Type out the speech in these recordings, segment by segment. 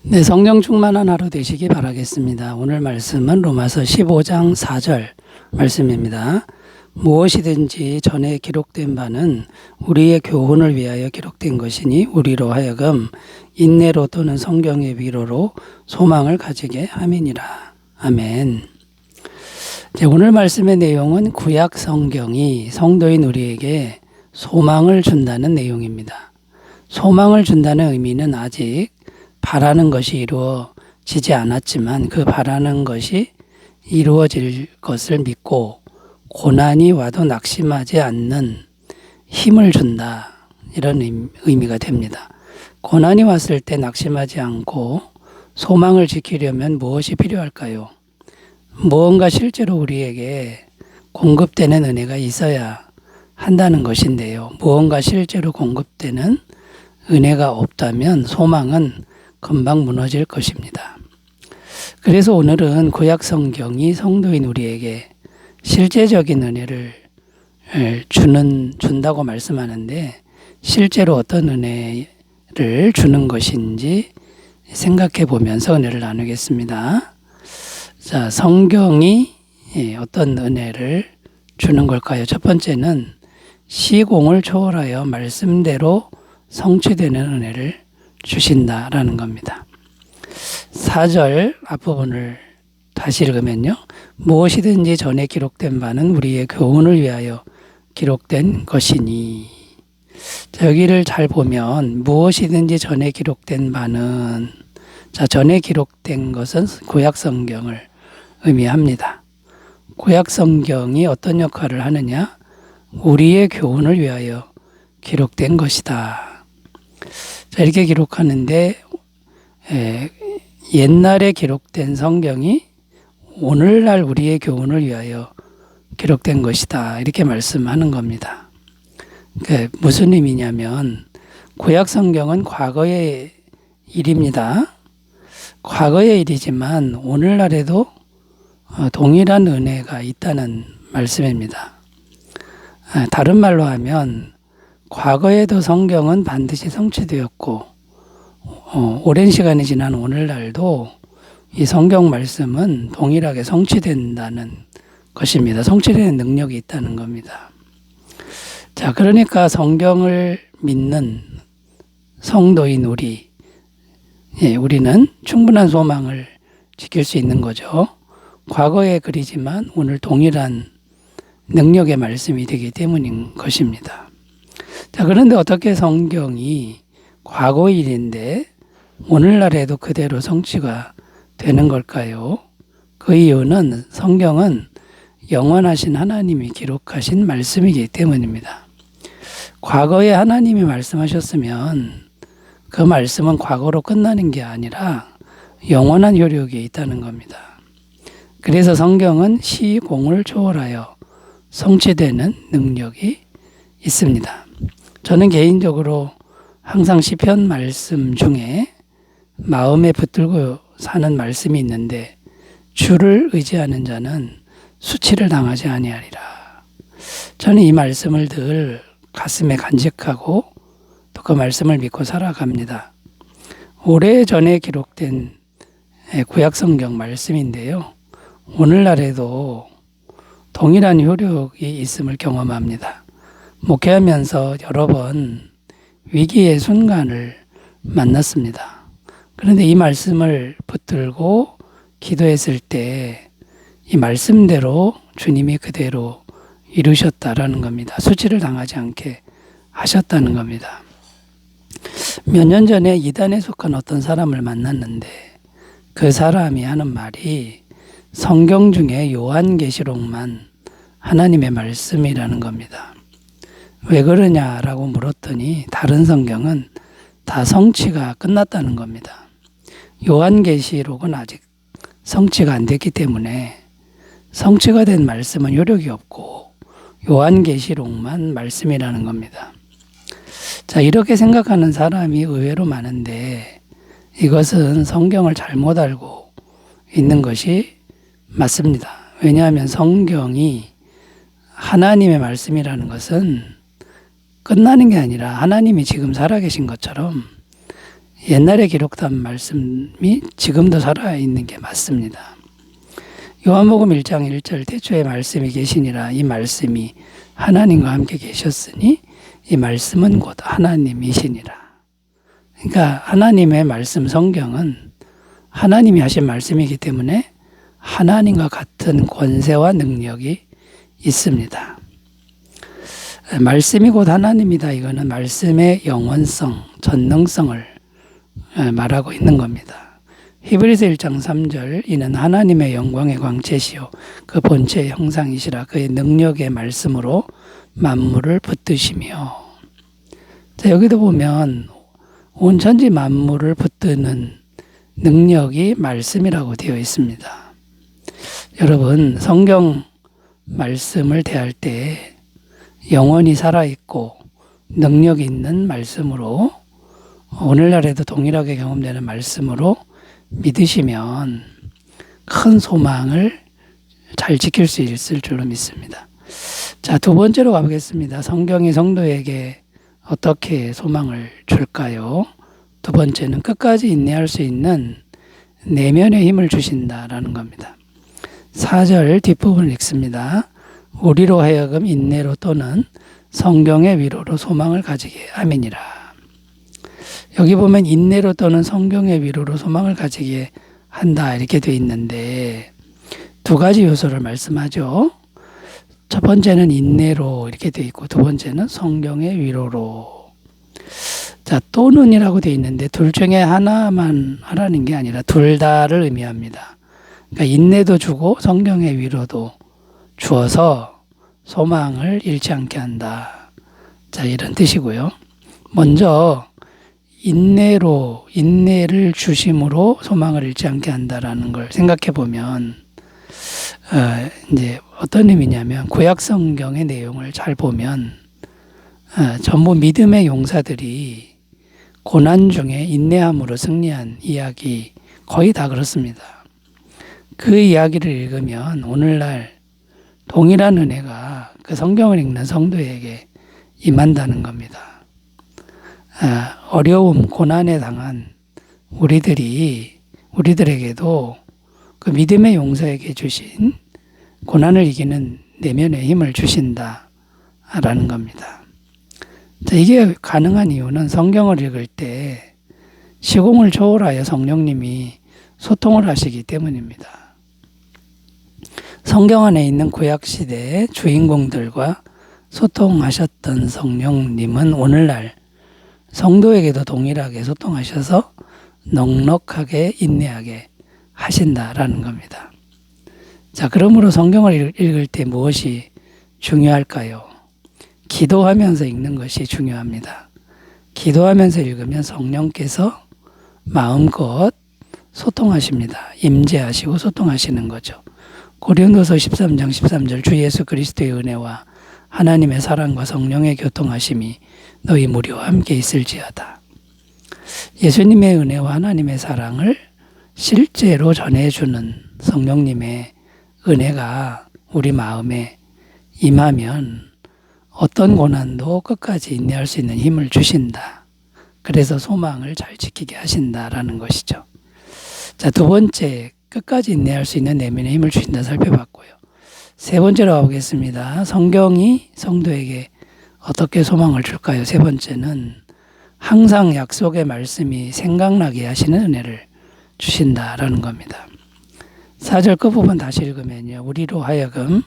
네, 성령 충만한 하루 되시기 바라겠습니다. 오늘 말씀은 로마서 15장 4절 말씀입니다. 무엇이든지 전에 기록된 바는 우리의 교훈을 위하여 기록된 것이니 우리로 하여금 인내로 또는 성경의 위로로 소망을 가지게 함이니라. 아멘. 오늘 말씀의 내용은 구약 성경이 성도인 우리에게 소망을 준다는 내용입니다. 소망을 준다는 의미는 아직 바라는 것이 이루어지지 않았지만 그 바라는 것이 이루어질 것을 믿고 고난이 와도 낙심하지 않는 힘을 준다. 이런 의미가 됩니다. 고난이 왔을 때 낙심하지 않고 소망을 지키려면 무엇이 필요할까요? 무언가 실제로 우리에게 공급되는 은혜가 있어야 한다는 것인데요. 무언가 실제로 공급되는 은혜가 없다면 소망은 금방 무너질 것입니다. 그래서 오늘은 구약 성경이 성도인 우리에게 실제적인 은혜를 준다고 말씀하는데 실제로 어떤 은혜를 주는 것인지 생각해 보면서 은혜를 나누겠습니다. 자, 성경이 어떤 은혜를 주는 걸까요? 첫 번째는 시공을 초월하여 말씀대로 성취되는 은혜를 주신다라는 겁니다. 4절 앞부분을 다시 읽으면요. 무엇이든지 전에 기록된 바는 우리의 교훈을 위하여 기록된 것이니. 자, 여기를 잘 보면 무엇이든지 전에 기록된 바는 전에 기록된 것은 구약 성경을 의미합니다. 구약 성경이 어떤 역할을 하느냐? 우리의 교훈을 위하여 기록된 것이다. 자, 이렇게 기록하는데 옛날에 기록된 성경이 오늘날 우리의 교훈을 위하여 기록된 것이다. 이렇게 말씀하는 겁니다. 무슨 의미냐면 구약 성경은 과거의 일입니다. 과거의 일이지만 오늘날에도 동일한 은혜가 있다는 말씀입니다. 다른 말로 하면 과거에도 성경은 반드시 성취되었고 오랜 시간이 지난 오늘날도 이 성경 말씀은 동일하게 성취된다는 것입니다. 성취되는 능력이 있다는 겁니다. 자, 그러니까 성경을 믿는 성도인 우리는 충분한 소망을 지킬 수 있는 거죠. 과거의 글이지만 오늘 동일한 능력의 말씀이 되기 때문인 것입니다. 자, 그런데 어떻게 성경이 과거의 일인데 오늘날에도 그대로 성취가 되는 걸까요? 그 이유는 성경은 영원하신 하나님이 기록하신 말씀이기 때문입니다. 과거에 하나님이 말씀하셨으면 그 말씀은 과거로 끝나는 게 아니라 영원한 효력이 있다는 겁니다. 그래서 성경은 시공을 초월하여 성취되는 능력이 있습니다. 저는 개인적으로 항상 시편 말씀 중에 마음에 붙들고 사는 말씀이 있는데 주를 의지하는 자는 수치를 당하지 아니하리라. 저는 이 말씀을 늘 가슴에 간직하고 또 그 말씀을 믿고 살아갑니다. 오래전에 기록된 구약 성경 말씀인데요. 오늘날에도 동일한 효력이 있음을 경험합니다. 목회하면서 여러 번 위기의 순간을 만났습니다. 그런데 이 말씀을 붙들고 기도했을 때 이 말씀대로 주님이 그대로 이루셨다라는 겁니다. 수치를 당하지 않게 하셨다는 겁니다. 몇 년 전에 이단에 속한 어떤 사람을 만났는데 그 사람이 하는 말이 성경 중에 요한계시록만 하나님의 말씀이라는 겁니다. 왜 그러냐라고 물었더니 다른 성경은 다 성취가 끝났다는 겁니다. 요한계시록은 아직 성취가 안 됐기 때문에 성취가 된 말씀은 효력이 없고 요한계시록만 말씀이라는 겁니다. 자, 이렇게 생각하는 사람이 의외로 많은데 이것은 성경을 잘못 알고 있는 것이 맞습니다. 왜냐하면 성경이 하나님의 말씀이라는 것은 끝나는 게 아니라 하나님이 지금 살아계신 것처럼 옛날에 기록된 말씀이 지금도 살아있는 게 맞습니다. 요한복음 1장 1절 태초에 말씀이 계시니라. 이 말씀이 하나님과 함께 계셨으니 이 말씀은 곧 하나님이시니라. 그러니까 하나님의 말씀 성경은 하나님이 하신 말씀이기 때문에 하나님과 같은 권세와 능력이 있습니다. 말씀이 곧 하나님이다. 이거는 말씀의 영원성, 전능성을 말하고 있는 겁니다. 히브리서 1장 3절 이는 하나님의 영광의 광채시요 그 본체의 형상이시라. 그의 능력의 말씀으로 만물을 붙드시며. 자, 여기도 보면 온 천지 만물을 붙드는 능력이 말씀이라고 되어 있습니다. 여러분, 성경 말씀을 대할 때 영원히 살아있고 능력 있는 말씀으로, 오늘날에도 동일하게 경험되는 말씀으로 믿으시면 큰 소망을 잘 지킬 수 있을 줄로 믿습니다. 자, 두 번째로 가보겠습니다. 성경이 성도에게 어떻게 소망을 줄까요? 두 번째는 끝까지 인내할 수 있는 내면의 힘을 주신다라는 겁니다. 4절 뒷부분을 읽습니다. 우리로 하여금 인내로 또는 성경의 위로로 소망을 가지게 함이니라. 여기 보면 인내로 또는 성경의 위로로 소망을 가지게 한다 이렇게 되어 있는데 두 가지 요소를 말씀하죠. 첫 번째는 인내로 이렇게 되어 있고 두 번째는 성경의 위로로. 자, 또는이라고 되어 있는데 둘 중에 하나만 하라는 게 아니라 둘 다를 의미합니다. 그러니까 인내도 주고 성경의 위로도 주어서 소망을 잃지 않게 한다. 자, 이런 뜻이고요. 먼저 인내를 주심으로 소망을 잃지 않게 한다라는 걸 생각해 보면 이제 어떤 의미냐면 구약 성경의 내용을 잘 보면 전부 믿음의 용사들이 고난 중에 인내함으로 승리한 이야기 거의 다 그렇습니다. 그 이야기를 읽으면 오늘날 동일한 은혜가 그 성경을 읽는 성도에게 임한다는 겁니다. 어려움, 고난에 당한 우리들에게도 그 믿음의 용사에게 주신 고난을 이기는 내면의 힘을 주신다라는 겁니다. 자, 이게 가능한 이유는 성경을 읽을 때 시공을 초월하여 성령님이 소통을 하시기 때문입니다. 성경 안에 있는 구약시대의 주인공들과 소통하셨던 성령님은 오늘날 성도에게도 동일하게 소통하셔서 넉넉하게 인내하게 하신다라는 겁니다. 자, 그러므로 성경을 읽을 때 무엇이 중요할까요? 기도하면서 읽는 것이 중요합니다. 기도하면서 읽으면 성령께서 마음껏 소통하십니다. 임재하시고 소통하시는 거죠. 고린도서 13장 13절 주 예수 그리스도의 은혜와 하나님의 사랑과 성령의 교통하심이 너희 무리와 함께 있을지어다. 예수님의 은혜와 하나님의 사랑을 실제로 전해주는 성령님의 은혜가 우리 마음에 임하면 어떤 고난도 끝까지 인내할 수 있는 힘을 주신다. 그래서 소망을 잘 지키게 하신다라는 것이죠. 자, 두 번째, 끝까지 인내할 수 있는 내면의 힘을 주신다 살펴봤고요. 세 번째로 가보겠습니다. 성경이 성도에게 어떻게 소망을 줄까요? 세 번째는 항상 약속의 말씀이 생각나게 하시는 은혜를 주신다라는 겁니다. 4절 끝부분 다시 읽으면요. 우리로 하여금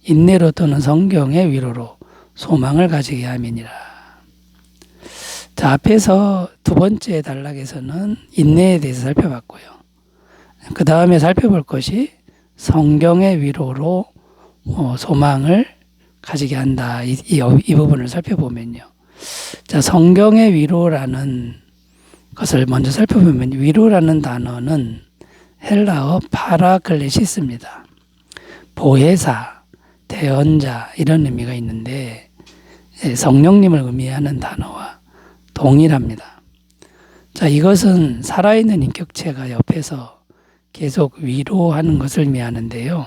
인내로 또는 성경의 위로로 소망을 가지게 함이니라. 자, 앞에서 두 번째 단락에서는 인내에 대해서 살펴봤고요. 그 다음에 살펴볼 것이 성경의 위로로 소망을 가지게 한다. 이 부분을 살펴보면요. 자, 성경의 위로라는 것을 먼저 살펴보면 위로라는 단어는 헬라어 파라클레시스입니다. 보혜사, 대언자 이런 의미가 있는데 성령님을 의미하는 단어와 동일합니다. 자, 이것은 살아있는 인격체가 옆에서 계속 위로하는 것을 의미하는데요.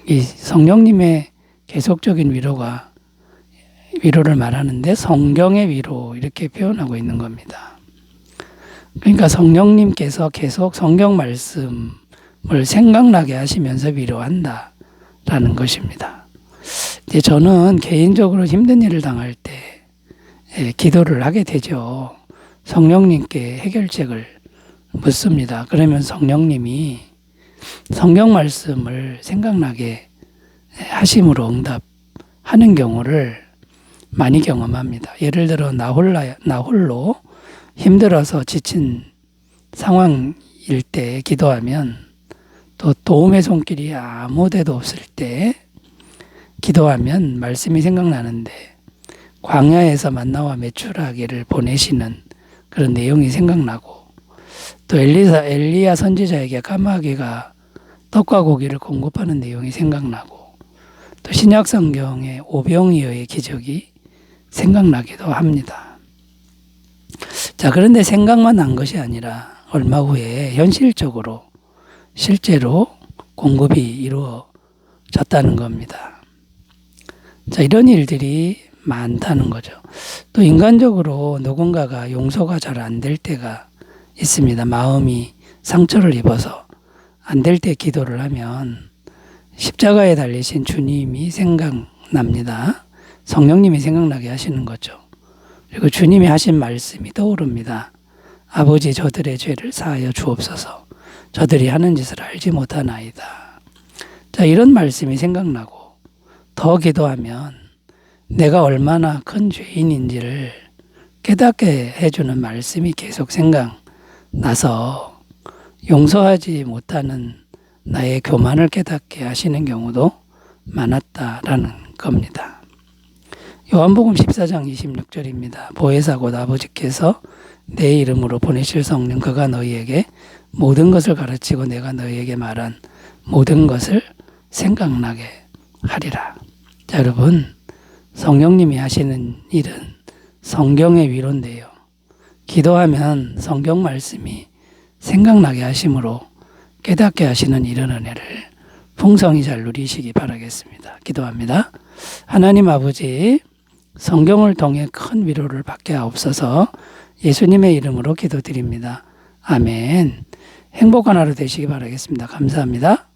이 성령님의 계속적인 위로가 위로를 말하는데 성경의 위로 이렇게 표현하고 있는 겁니다. 그러니까 성령님께서 계속 성경 말씀을 생각나게 하시면서 위로한다라는 것입니다. 이제 저는 개인적으로 힘든 일을 당할 때 기도를 하게 되죠. 성령님께 해결책을 묻습니다. 그러면 성령님이 성경 말씀을 생각나게 하심으로 응답하는 경우를 많이 경험합니다. 예를 들어 나 홀로 힘들어서 지친 상황일 때 기도하면, 또 도움의 손길이 아무 데도 없을 때 기도하면 말씀이 생각나는데, 광야에서 만나와 메추라기를 보내시는 그런 내용이 생각나고, 또 엘리야 선지자에게 까마귀가 떡과 고기를 공급하는 내용이 생각나고, 또 신약 성경의 오병이어의 기적이 생각나기도 합니다. 자, 그런데 생각만 난 것이 아니라 얼마 후에 현실적으로 실제로 공급이 이루어졌다는 겁니다. 자, 이런 일들이 많다는 거죠. 또 인간적으로 누군가가 용서가 잘 안 될 때가 있습니다. 마음이 상처를 입어서 안 될 때 기도를 하면 십자가에 달리신 주님이 생각납니다. 성령님이 생각나게 하시는 거죠. 그리고 주님이 하신 말씀이 떠오릅니다. 아버지, 저들의 죄를 사하여 주옵소서. 저들이 하는 짓을 알지 못하나이다. 자, 이런 말씀이 생각나고 더 기도하면 내가 얼마나 큰 죄인인지를 깨닫게 해주는 말씀이 계속 생각나서 용서하지 못하는 나의 교만을 깨닫게 하시는 경우도 많았다라는 겁니다. 요한복음 14장 26절입니다. 보혜사 곧 아버지께서 내 이름으로 보내실 성령, 그가 너희에게 모든 것을 가르치고 내가 너희에게 말한 모든 것을 생각나게 하리라. 자, 여러분, 성령님이 하시는 일은 성경의 위로인데요. 기도하면 성경 말씀이 생각나게 하심으로 깨닫게 하시는 이런 은혜를 풍성히 잘 누리시기 바라겠습니다. 기도합니다. 하나님 아버지, 성경을 통해 큰 위로를 받게 하옵소서. 예수님의 이름으로 기도드립니다. 아멘. 행복한 하루 되시기 바라겠습니다. 감사합니다.